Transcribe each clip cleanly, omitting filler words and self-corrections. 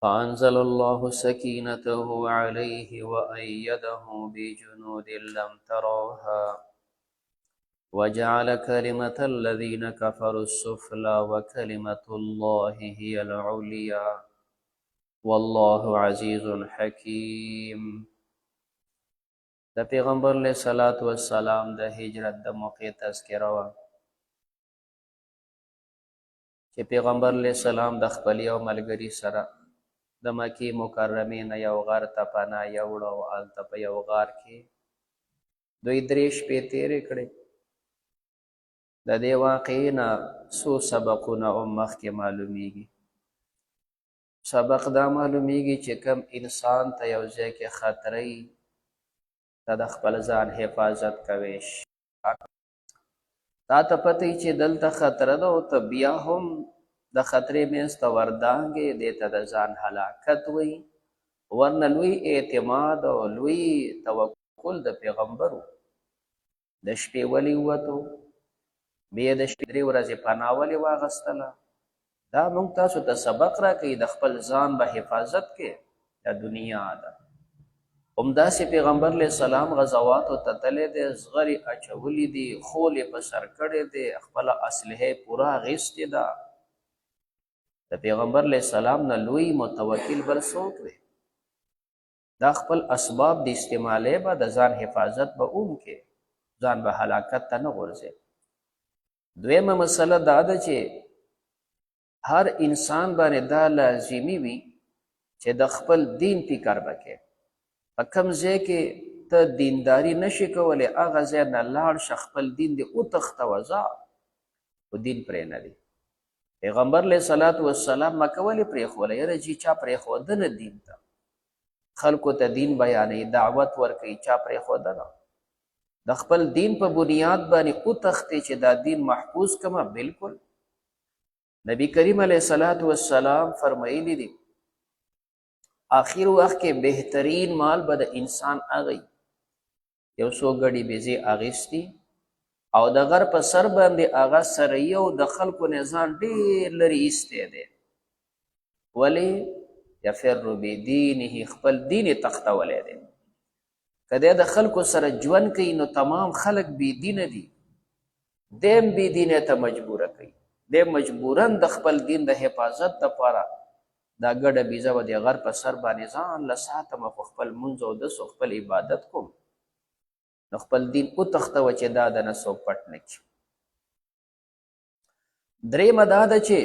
فأنزل الله سكينته عليه وأيده بجنود لم تروها وجعل كلمة الذين كفروا السفلى وكلمة الله هي العليا والله عزيز حكيم. د پیغمبر علیہ الصلوۃ والسلام د هجرت د موقع تذکرہ وا چې پیغمبر علیہ السلام د خپل یو ملګری سره د مکی مکرمې نه یو غار ته پناه یوړه او هلته په یو غار کې دوی 3 شپې تېرې کړې. د دې واقعې نه څو سبقونه هم مخکې معلومیږي. سبق دا معلومیږي چې کم انسان ته یو ځای کې خطرې ته د خپل ځان حفاظت کوي. تا ته پته چې دلته خطره ده او ته بیا هم د خطرې منځ ته وردانګې دې ته د ځان هلاکت وایي. ورنه لوی اعتماد او لوی توکل د پیغمبرو. د شپې ولې ووتو، بیا د شپې 3 ورځې پناه ولې واغستله. دا موږ تاسو ته سبق راکوي د خپل ځان به حفاظت کې. دا دنیا ده. همداسې پیغمبر علیه السلام غزواتو ته تللی دی، زغرې اچولي دي، خول یې په سر کړی دی، خپله اسلحه پوره اخیستې ده. د پیغمبر علیه السلام نه لوی متوکل بل څوک دی. دا خپل اسباب د استعمالی به د ځان حفاظت به کې، ځان به هلاکت ته نه غورځي. دویمه مسله دا ده چې هر انسان باندې دا لازمي وي چې د خپل دین فکر وکړي. په کوم ځای کې ته دینداري نشي کولی هغه ځای نه لاړ شه، خپل دین دې وتښتوه ځه، خو دین پرې نه دی. پیغمبر علیه الصلاۃ والسلام مکه ولې پرېښوله؟ یاره جي چا پرېښوده نه دین ته، خلکو ته دین بیانوي، دعوت ورکوي، چا پرېښوده نه. د خپل دین په بنیاد باندې وتښتې چې دا دین محفوظ کمه. بالکل نبی کریم علیه الصلاۃ والسلام فرمایلی دي آخر وخت کې بهترین مال به د انسان هغه یو څو ګډې بیزې اخیستي او د غر په سر باندې هغه سرایي او د خلکو نه ځان ډېر لرې ایستی دی. ولې؟ یفر بدینه، خپل دین یې تختولی دی. که دی د خلکو سره ژوند کوي نو تمام خلک بېدینه دي، دی هم بېدینۍ ته مجبوره کوي. دی مجبوراً د خپل دین د حفاظت دپاره دا ګډه بیزه به د غر په سر باندې ځان له ساتمه، خو خپل لمونځ اودس او خپل عبادت کوم. نو خپل دین وتښتوه چې دا د نه څوک پټ نه کړي. درېیمه دا ده چې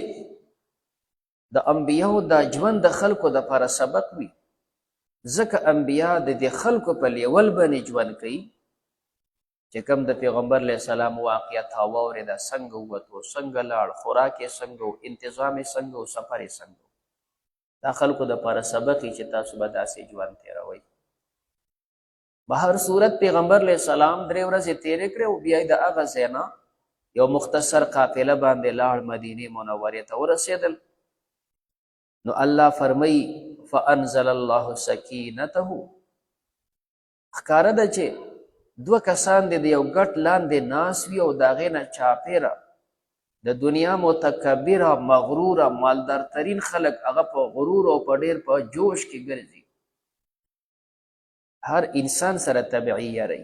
د انبیاو دا ژوند د خلکو دپاره سبق وي، ځکه انبیا د دې خلکو په لیول باندې ژوند کوي چې کوم د پیغمبر علیه السلام واقعیت واورېده، څنګه ووتو، څنګه لاړ، خوراک یې څنګه و، انتظام یې څنګه و، سفر یې څنګه و. دا خلکو دپاره سبق یي چې تاسو به داسې ژوند تېروئ. په هر صورت پیغمبر علیه السلام 3 ورځې تېرې کړې او بیا یې د هغه ځای نه یو مختصر قافله باندې لاړ، مدینې منورې ته ورسېدل. نو الله فرمایي فانزل الله سکینته. ښکاره ده چې 2 کسان دي د یو ګټ لاندې ناست وي او د هغې نه چاپېره د دنیا متکبره مغروره مالدارترین خلک هغه په غرور او په ډېر په جوش کې ګرځي. هر انسان سره طبیعي یری.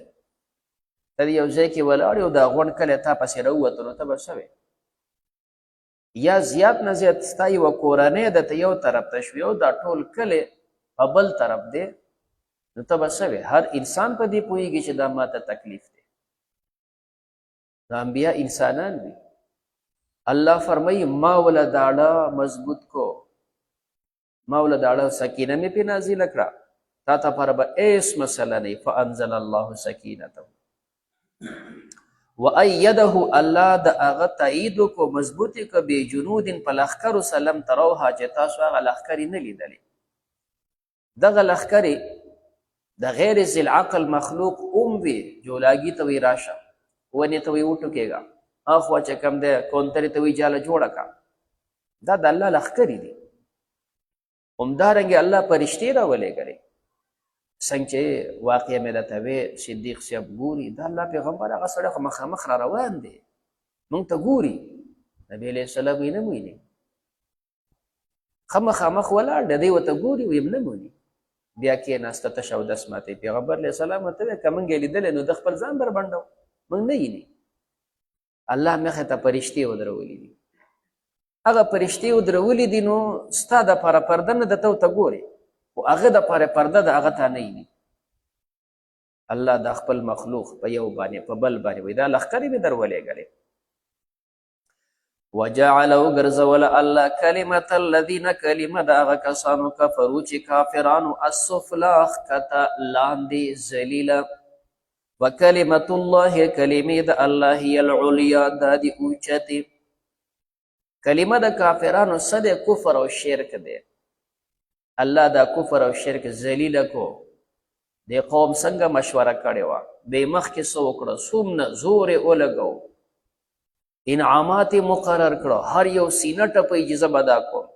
ته یو ځای کې ولاړ یو دا غونډ کلی تا پسې راووتو نو ته به څه وې؟ یا زیات نه زیات ستا یوه کورنۍ ده، ته یو طرف ته شوې او دا ټول کلی په بل طرف دی، نو ته به څه وې؟ هر انسان په دې پوهېږي چې دا ماته تکلیف دی. دا انبیا انسانان دي. الله فرمایي ما وله داړه مضبوط کو، ما وله داړه سکینه مې پې نازله کړه، تا ته پر به هېڅ مسله نه. فانزل الله سکینته وایده، الله د هغه تایید وکړو، مضبوط یې کړه بجنود په لښکرو سره لم تروها چې تاسو هغه لښکرې نه لیدلې. دغه لښکرې د غیر ذی العقل مخلوق هم وي. جولاګي ته وایي راشه، ونې ته وایي وټوکېږه، اخوا چې کوم دی کونترې ته وایي جاله جوړه کړه. دا د الله لښکرې دي. همدارنګې الله فرشتې راولېږلې. څنګه چې واقع مې درته وې صدیق صاحب ګوري دا الله پیغمبر هغه سړی خو مخامخ را روان دی، موږ ته ګوري. نبی علیہ السلام یې نه ویني خامخ ولاړ دی دی ورته ګوري ویم نه موني بیا کېناسته تشه اودس ماتوي پیغمبر علیه السلام ورته ویل که موږ یې لیدلی نو د خپل ځان بربنډو موږ نه ویني الله مخې ته فرشتې ودرولي دي هغه فرشتې ودرولي دي نو ستا دپاره پرده نه ده ته ورته ګورې خو هغه دپاره پرده ده هغه ته نه ویني الله دا خپل مخلوق په یو باندې په بل باندې وایي دا لښکرې مې در ولېږلې وجعل وګرځول الله کلمة الذین کلمه د هغه کسانو کفرو چې کافرانو السفلا ښکته لاندې ذلیله وکلمة الله کلمې د الله هي العلیا دا د اوچتې کلمه د کافرانو څه دی کفر او شرک دی الله دا کفر او شرک ذلیله کو د قوم څنګه مشوره کړې وه بې مخکې څه وکړه څومره زور یې ولګو انعامات مقرر کړو هر یو سینه ټپی چې زه به دا کوم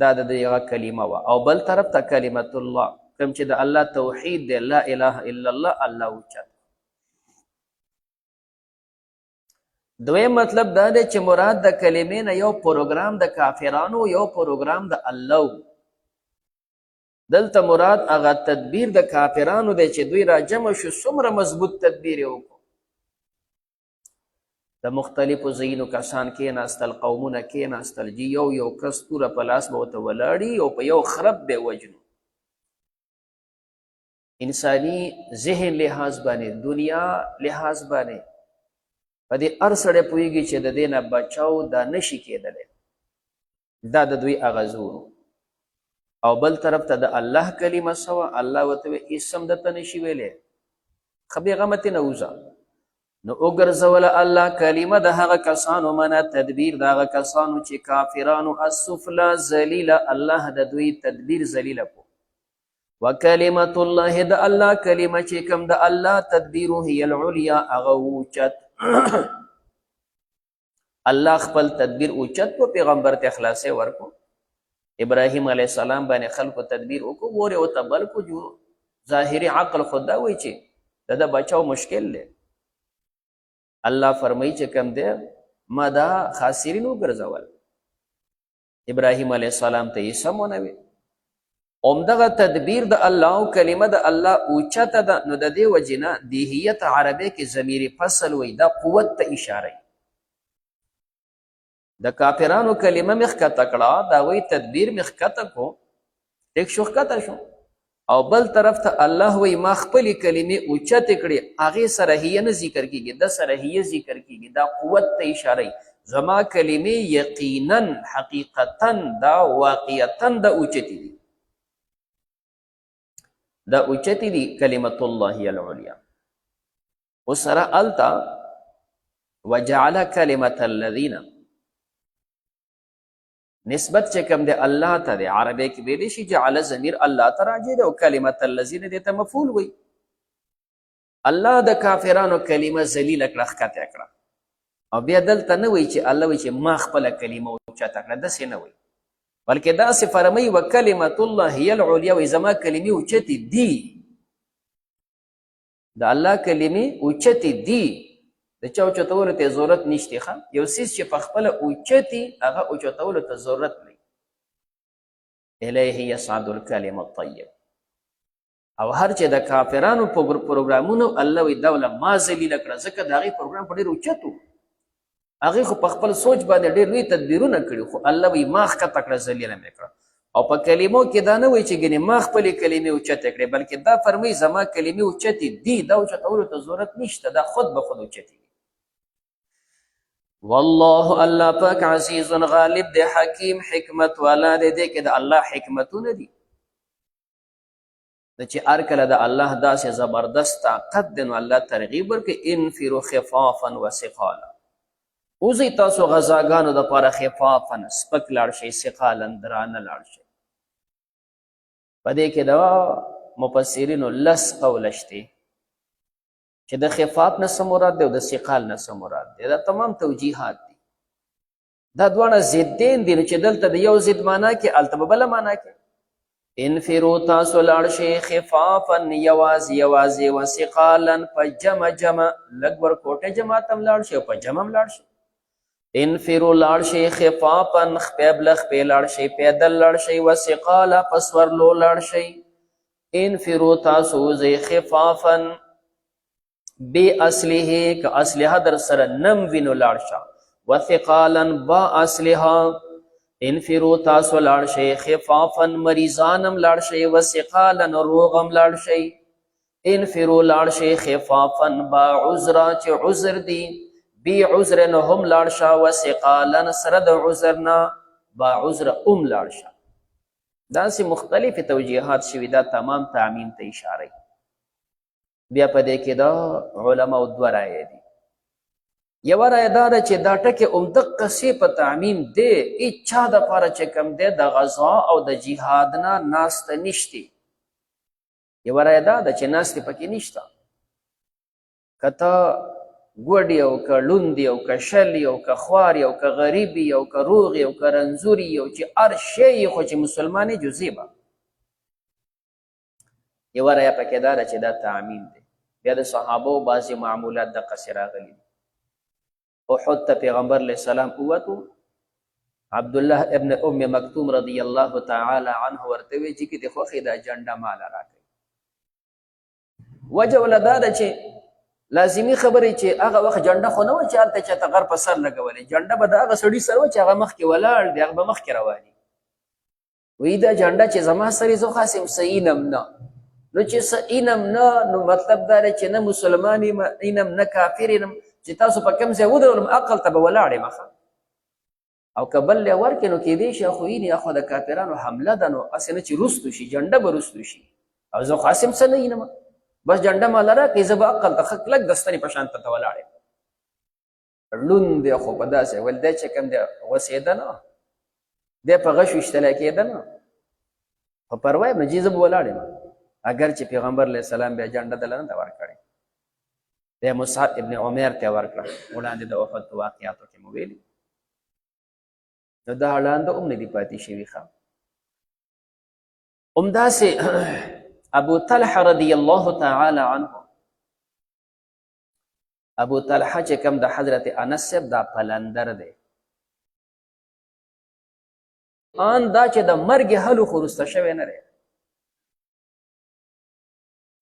دا د هغه کلمه وه او بل طرف ته کلمت الله کوم چې د الله توحید دی لا اله الا الله الله اوچت دویم مطلب دا دی چې مراد د کلمې نه یو پروګرام د کافرانو یو پروګرام د الله دلته مراد هغه تدبیر د کافرانو دی چې دوی را جمع شو څومره مضبوط تدبیر یې وکړو د مختلفو ځایونو کسان کېناستل قومونه کېناستل جي یو کس توره په لاس به ورته ولاړي او په یو خرب به وجنو انساني ذهن لحاظ باندې دنیا لحاظ باندې په دې هر سړی پوهېږي چې د دې نه بچاو دا نشي کېدلی دا د دوی هغه زور او بل طرف ته د الله کلمه سوه الله ورته وایي هېڅ هم درته نشي ویلی ښه بېغمه ترې نه وځه نو وګرځوله الله کلمه د هغه کسانو منه تدبیر د هغه کسانو چې کافرانو السفلا ذلیله الله د دوی تدبیر ذلیله کو وکلمت الله د الله کلمه چې کوم د الله تدبیر هي العلیا هغه اوچت الله خپل تدبیر اوچت کو پیغمبر ته خلاصې ورکو ابراهیم علیه السلام باندې خلکو تدبیر وکړو ورې ورته بل کو جو ظاهري عقل خود دا وایي چې د بچاو مشکل دی الله فرمایي چې کوم دی ما دا خاسرین وګرځول ابراهیم علیه السلام ته یې سم ونه وی همدغه تدبیر د الله او کلمه د الله اوچته ده نو د دې وجې نه دیهیت عربی کې ضمیر فصل وی دا قوت ته اشاره د کافرانو کلمه مې ښکته کړه دا وی تدبیر مې ښکته کو ټیک شو ښکته شو او بل طرف ته الله وی ما خپلې کلمې اوچتې کړې هغې سره هیه نه ذکر کېږي د سره هیه ذکر کېږي دا قوت ته اشاره زما کلمې یقینا حقیقتا دا واقعتا دا اوچتې دي دا اوچتې دي کلمت الله العلیا اوس سره هلته وجعل کلمت الذین نسبت چې کوم دی الله ته دی عربی کې ویلی شي جعل ضمیر الله ته راجع دی او کلمت الذین دې ته مفعول وي الله د کافرانو کلمه ذلیله کړه ښکته کړه او بیا دلته نه وایي چې الله وایي چې ما خپله کلمه اوچته کړه داسې نه وایي بلکې داسې فرمایي وکلمت الله هي العلیا وایي زما کلمې اوچتې دي د الله کلمې اوچتې دي د چا اوچتولو ته ضرورت نشته ښه یو څیز چې په خپله اوچتي هغه اوچتولو ته ضرورت دی الیه یصعد الکلم الطیب او هر چې د کافرانو پروګرامونو الله وایي دا وله ما ذلیله کړه ځکه د هغې پروګرام په ډېر اوچت و هغې خو په خپل سوچ باندې ډېر لوی تدبیرونه کړي خو الله وایي ما ښکته کړه ذلیله مې کړه او په کلمو کې دا نه وایي چې ګنې ما خپلې کلمې اوچتې کړې بلکې دا فرمایي زما کلمې اوچتې دي دا اوچتولو ته ضرورت نشته دا خود به خود اوچتې والله الله پاک عزیز غالب دی حکیم حکمت والا دی دې کې د الله حکمتونه دي د چې هر کله د الله داسې زبردست طاقت دی نو الله ترغیب ورکړي انفروا خفافا وثقالا وځئ تاسو غذاګانو دپاره خفافا سپک لاړ شئ ثقالا درانه لاړ شئ په دې کې د مفسرینو لس قوله شته چې د خفاف نه څه مراد دی او د ثقال نه څه مراد دی دا تمام توجیحات دي دا دواړه ضدین دي نو چې دلته د یو ضد معنا کې هلته به بله معنا کې انفرو تاسو لاړ شئ خفافا یوازې یوازې و ثقالا په جمع جمع لږ ورکوټه جماعت هم لاړ شئ او په جمع هم لاړ شئ انفروا لاړ شئ خفافا خپیبله خپې لاړ شئ پیدل لاړ شئ وثقالا په سورلو لاړ شئ انفروا تاسو وځئ خفافا بې اصلحې که اصلحه در سره نم وي نو لاړ شه وثقالا با اصلحه انفروا تاسو لاړ شئ خفافا مریضانم لاړ شئ وثقالا روغم لاړ شئ انفروا لاړ شئ خفافا با عذرا چې عذر دی بی عذر نه هم لاړ شه وثقالا سره د عذر نه با عذر لاړ شه داسې مختلف توجیهات شوي دا تمام تعمیم ته اشاره بیا په دې کې دا علماء دوه رایې دي یوه رایه دا ده چې دا ټکې همدقه سې په تعمیم دی هېڅ چا دپاره چې کوم دی د غزا او د جهاد نه ناسته نشتې یوه رایه دا ده چې ناستې پکې نشته که ته ګوډ یې او که لوند یې او که شل یې او که خوار یې او که غریب یې او که روغ یې او که رنځور یې او چې هر شی یې خو چې مسلمان یې جزې به یوه رایه پکې دا ده چې دا تعمیم دی بیا د صحابو بعضې معمولات دقسې راغلي احد ته پیغمبر علیه السلام ووتو عبدالله ابن ام مکتوم رضی الله تعالی عنه ورته وی چې کې د خوښې دا جنډه ماله راکوي وجه وله دا ده چې لازمي خبرې چې هغه وخت جنډه خو نه وه چې هلته چاته غر په سر لګولې جنډه به د هغه سړي سره وه چې هغه مخکې ولاړ دی هغه به مخکې رواني وی دا جنډه چې زما سرې زه خاص یم څه اینم نه نو چې څه اینم نه نو مطلب دا دی چې نه مسلمان اینم نه کافر یم چې تاسو په کوم ځای ودرولم عقل ته به ولاړ یم او که بل یې ورکړې نو کېدی شي خو اینې خو د کافرانو حمله ده نو هسې نه چې رستو شي جنډه به رستو شي او زه خو هسې څه نه اینم بس جنډه ماله راکړې زه به عقل ته ښه کلک د ستنې په شان ته ولاړ یم لوند دی خو په داسې ول دی چې کوم دی غوسېده نه دی په غش ویشتلی کېده نه خو پروا یې نه چې زه به ولاړ یم اگر چې پیغمبر علیه السلام بیا جنډه دله نه ده ورکړې بیا مصعب ابن عمیر ته یې ورکړه وړاندې د احد په واقعاتو کې مو ویلي نو دا هلانده هم نه دي پاتې شوي ښه همداسې ابو طلحه رضی الله تعالی عنه ابو طلحه چې کوم د حضرت انس صاحب دا پلندر دی آن دا چې د مرګ هلو خو وروسته شوی نه دی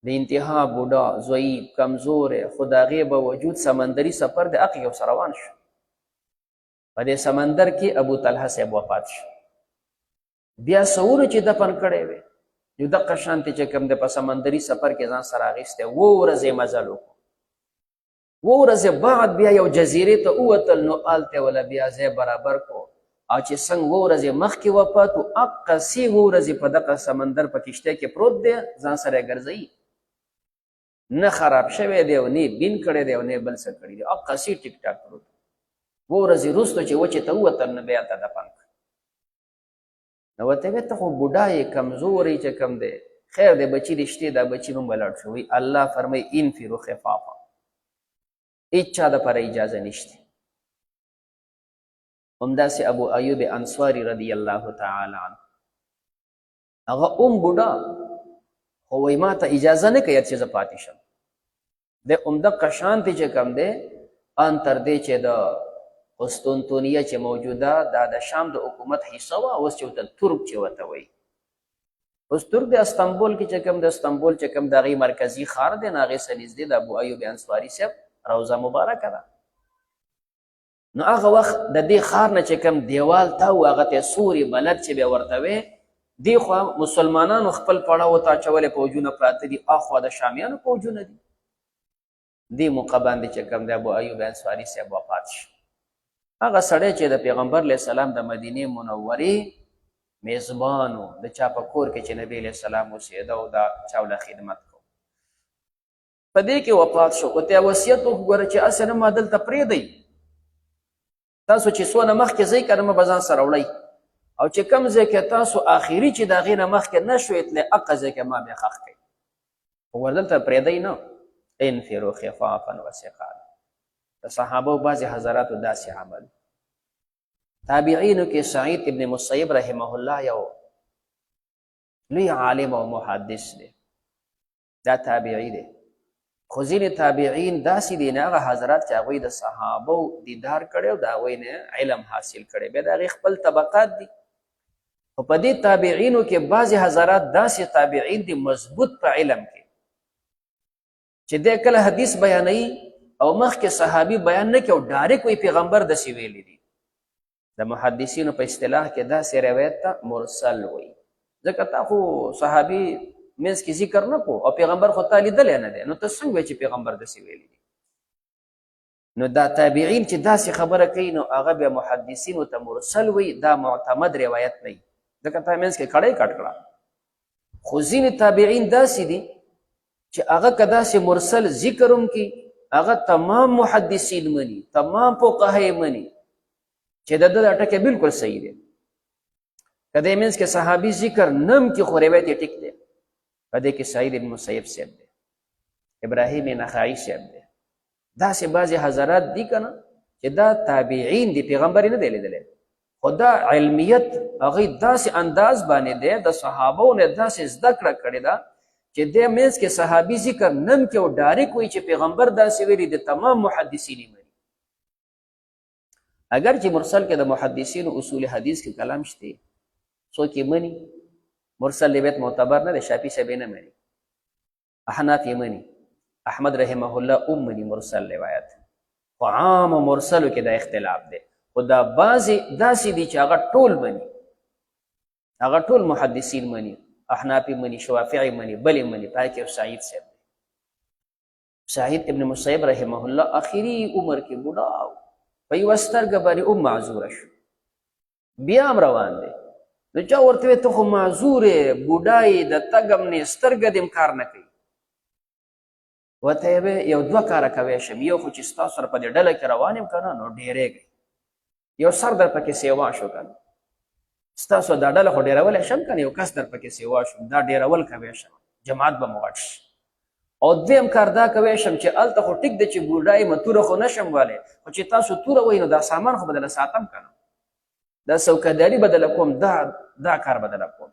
د انتها بوډا ضعیف کمزور خو د هغې باوجود سمندري سفر د هغې یو سره روان شو په دې سمندر کې ابو طلحه صاحب وفات شو بیا څونه چې دفن کړی وی یو دقه شانتې چې کوم د په سمندري سفر کې ځان سره اخیستی 2 ورځې مزل وکړو 2 ورځې بعد بیا یو جزیرې ته ووتل نو هلته وله بیا ځای برابر کړو او چې څنګه 2 ورځې مخکې وفات و هغسې 2 ورځې په دغه سمندر په کشتۍ کې پروت دی ځان سره یې ګرځوي نه خراب شوی دی او نه بین کړی دی او نه بل څه کړي دی هغسې ټیک ټاک پروت 2 ورځې وروسته چې وچې ته ووتل نو بیا هلته دفن کړ نو ورته ویې ته خو بوډا یې کمزور یې چې کوم دی خیر دی بچي دې شتې دا بچي به هم ولاړ شو وایي الله فرمایي انفرو خفافا هېڅ چا دپاره اجازه نشته همداسې ابو ایوب انصاري رضی الله تعالی عنه هغه بوډا خو وایي ما ته اجازه نه کوي چې زه پاتې شم د همدغه شانتې چې کوم دی ان تر دې چې د قسطنطنیه چې موجوده دا د شام د حکومت حصه وه اوس چې ورته ترک چې ورته وایي اوس ترک د استنبول کې چې کوم د استنبول چې کوم د هغې مرکزي ښار دی نو هغې څه نږدې د ابو ایوب انصاري صاحب روضه مبارکه ده نو هغه وخت د دې ښار نه چې کوم دیوال ته و هغه ته سوري بلد چې بیا ورته وی دې خوا مسلمانانو خپل پړاو ته اچولې پوجونه پراته دي اخوا د شامیانو پوجونه دي دې موقع باندې چې کوم د ابو ایوب انصاري صاحب وفات شو هغه سړی چې د پیغمبر علیه السلام د مدینې منورې میزبان و د چا په کور کې چې نبی علیه السلام اوسېده او دا چا له خدمت کو په دې کې وفات شو ورته یې وصیت وګوره چې هسې نه ما دلته پرېږدئ تاسو چې څونه مخکې ځئ که نه مه به ځان سره وړئ او چې کوم ځای کې تاسو آخري چې د هغې نه مخکې نه شوئ تللی هغه ځای کې ما بیا ښخ کړئ خو وردلته پرېږدئ نه انفرو خفافا وثقالا د صحابو بعضې حضراتو داسې عمل تابعینو کې سعید ابن مسیب رحمه الله یو لوی عالم او محدث دی دا تابعی دی خو ځینې تابعین داسې دي نه هغه حضرات چې هغوی د صحابو دیدار کړی او د هغوی نه علم حاصل کړی بیا د هغې خپل طبقات دي خو په دې تابعینو کې بعضې حضرات داسې تابعین دي مضبوط په علم کې چې دی کله حدیث بیانوي او مخکې صحابي بیان نه کوي او ډایرکټ وایي پیغمبر داسې ویلي دي د محدثینو په اصطلاح کې داسې روایت ته مرسل وایي ځکه تا خو صحابي منځ کې ذکر نه کو او پیغمبر خو تا لیدلی نه دی نو ته څنګه وایي چې پیغمبر داسې ویلي دي نو دا تابعین چې داسې خبره کوي نو هغه بیا محدثینو ته مرسل وایي دا معتمد روایت نه وي ځکه تا منځ کې کړی کټ کړه خو ځینې تابعین داسې دي چې هغه که داسې مرسل ذکر هم کړي هغه تمام محدثین مني تمام فقها مني چې د ده دا ټکی بلکل صحیح دی که دې منځ کې صحابي ذکر نم کې خو روایت یې ټیک دی په دې کې سعید بن مسیب صاحب دی ابراهیم نخعی صاحب دی داسې بعضې حضرات دي که نه چې دا تابعین دي پیغمبر یې نه دی لیدلی خو دا علمیت هغوی داسې انداز باندې دی د صحابو نه داسې زده کړه کړې ده چې دې منځ کې صحابي ذکر نم کې او ډایرکټ وایي چې پیغمبر داسې ویلي د تمام محدثین یې مني اگر چې مرسل کې د محدثینو اصول حدیث کې کلام شته څوک یې مني مرسل روایت معتبر نه دی شافعي صاحب یې نه مني احناف یې مني احمد رحمه الله مني مرسل روایت خو عام مرسلو کې دا اختلاف دی خو دا بعضې داسې دي چې هغه ټول مني هغه ټول محدثین مني احنافی مني شوافعی مني بلې مني پای کې سعید صاحب سعید ابن مسیب رحمه الله اخري عمر کې بوډا په یوه سترګه باندې معذوره شو بیا هم روان دی نو چا ورته ویل ته خو معذور یې بوډا یې د تګ هم نه سترګه دې هم کار نه کوي ورته یې یو دوه کاره کوی شم یو خو چې ستاسو سره په دې ډله کې روان یم که نه نو ډېرېږئ یو سر در پکې سیوا شو که نه ستاسو دا ډله خو ډېرولی شم که نه یو کس در پکې سیوا شم دا ډېرول کوی شم جماعت به مو غټ شي او دویم کار دا کوی شم چې هلته خو ټیک دی چې بوډا یم توره خو نه شم ولی خو چې تاسو توره وایي نو دا سامان خو به دله ساتم که نه دا څوکیداري به دله کوم دا کار به دله کوم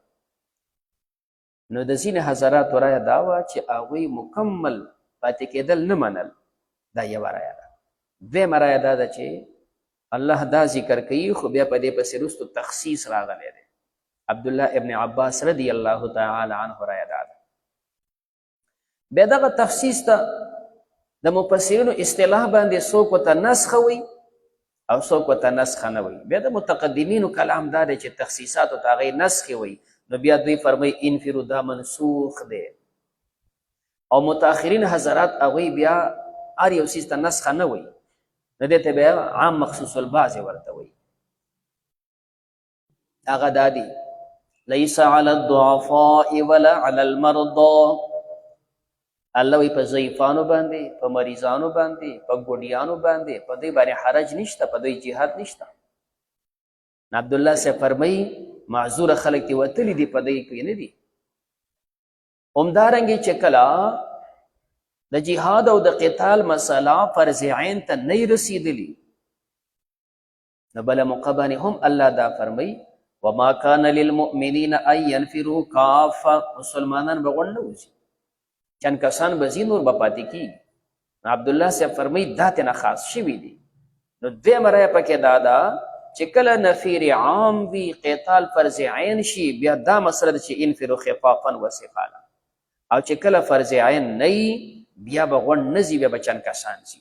نو د ځینې حضراتو رایه دا وه چې هغوی مکمل پاتې کېدل نه منل دا یوه رایه ده دویمه رایه دا ده چې الله دا ذکر کوي خو بیا په دې پسې وروستو تخصیص راغلی دی عبدالله ابن عباس رضی الله تعالی عنه رایه دا ده بیا دغه تخصیص ته د مفسرینو اصطلاح باندې څوک ورته نسخه وایي او څوک ورته نسخه نه وایي بیا د متقدمینو کلام دا دی چې تخصیصاتو ته هغې نسخې وایي نو بیا دوی فرمایي انفرو دا منسوخ دی او متاخرین حضرات هغوی بیا هر یو څیز ته نسخه نه وایي نو دې ته بیا عام مخصوص البعض ورته وایي هغه دا دی لیس علی الضعفاء ولا علی المرضى الله وی په ضعیفانو باندې په مریضانو باندې په ګوډیانو باندې په دوی باندې حرج نشته په دوی جهاد نشته عبدالله صاحب فرمایي معذوره خلک دې وتلي دي په دوی کې نه دي همدارنګې چې کله د جهاد او د قتال مسله فرض عین ته نه رسیدلی نو بله موقع باندې هم الله دا فرمایي وما کان للمؤمنین ان ینفروا کافه مسلمانان به غونډ نه وځي چند کسان به ځي نور به پاتې کېږي عبدالله صاحب فرمایي دا تېنه خاص شوي دي نو دویمه رایه پکې دا ده چې کله نفیر عام وي قتال فرض عین شي بیا دا مسله ده چې انفروا خفافا وثقالا او چې کله فرض عین نه بیا به غونډ نه ځي بیا به چند کسان ځي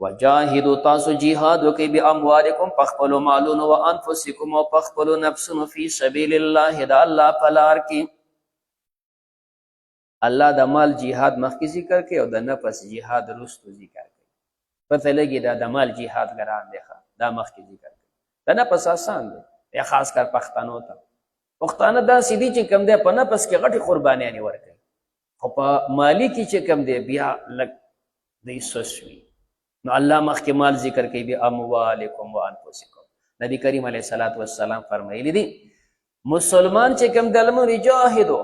وجاهدوا تاسو جهاد وکئ باموالکم په خپلو مالونو و انفسکم او په خپلو نفسونو فی سبیل الله د الله په لار کې الله د مال جهاد مخکې ذکر کوي او د نفس جهاد وروستو ذکر کوي پته لګي دا د مال جهاد ګران دی دا مخکې ذکر کوي د نفس آسان دی یا خاص کر پښتنو ته پښتانه داسې دي چې کوم دی په نفس کې غټې قربانیانې ورکوي خو په مالی کې چې کوم دی بیا لږ دی سوس وي نو الله مخکې مال ذکر کوي باموالکم و انفسکم نبی کریم علیه الصلاة والسلام فرمایلی دي مسلمان چې کوم دی المن یجاهدو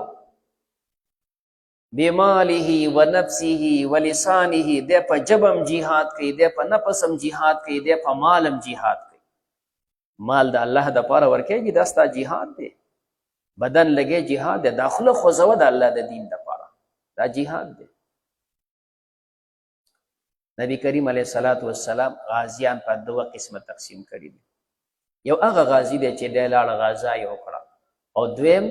بماله و نفسه و لسانه دی په جبم جهاد کوي دی په نفسم جهاد کوي دی په مالم جهاد کوي مال د الله د پاره ورکوي دا ستا جهاد دی بدن لګې جهاد دی داخله خوځوه د الله د دین د پاره دا جهاد دی نبی کریم علیه الصلاۃ والسلام غازیان په دوه قسمه تقسیم کړي دي. یو هغه غازی دی چې دی لاړ غزا یې وکړه، او دویم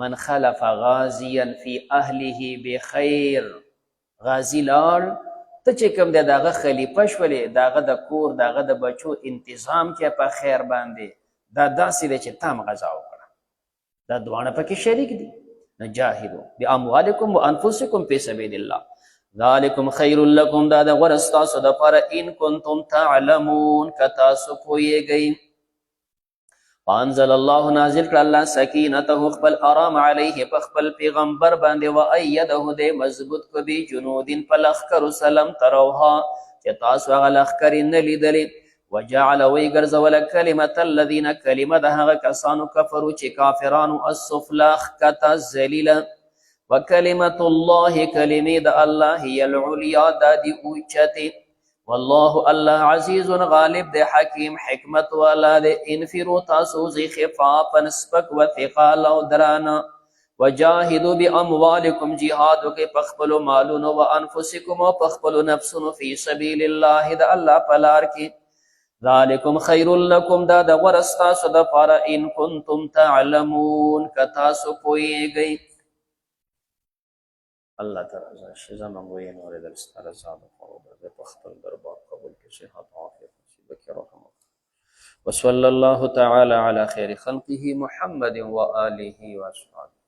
من خلف غازیا فی اهله بخیر. غازی لاړ، ته چې کوم دی دغه خلیفه شولې، دغه د کور دغه د بچو انتظام کې په خیر باندې، دا داسې دی چې تام غزا وکړه. دا دواړه پکې شریک دي. نجاهدوا باموالکم وانفسکم فی سبیل الله ذالکم خیر لکم، دا د غوره ستاسو دپاره ان کنتم تعلمون که تاسو پوهیږئ. فانزل الله، نازل کړه الله سکینته خپل آرام علیه په خپل پیغمبر باندې، و ایده دې مضبوط کو بی جنودین په لښکرو سلم تروها چې تاسو هغه لښکرې نه لیدلې. وجعل وی ګرځوله کلمة الذین، کلمه د هغه کسانو کفرو چې کافرانو، السفلا ښکته ذلیله، وکلمة الله کلمې د الله هی العلیا دا دی اوچتې. والله الله عزیز غالب دے حکیم حکمت والا دے. انفرو تاسو زی خفافا سپک و ثقالا و درانا، وجاہدو باموالکم جہادو کے پخپلو مالون و انفسکم و پخپلو نفسون فی سبیل اللہ دا اللہ پلار کی. ذالکم خیر لکم، دا دا ورستاسو دا پارا ان کنتم تعلمون کتاسو پوئے گئی. اللہ تعالی شزا منگوئی نور دل ستر زاد فروبر دے پختل دربار قبول کے صحت عافیت نصیب کے رحمت. وصلی اللہ تعالی علی خیر خلقہ محمد و آلہ و اصحابہ.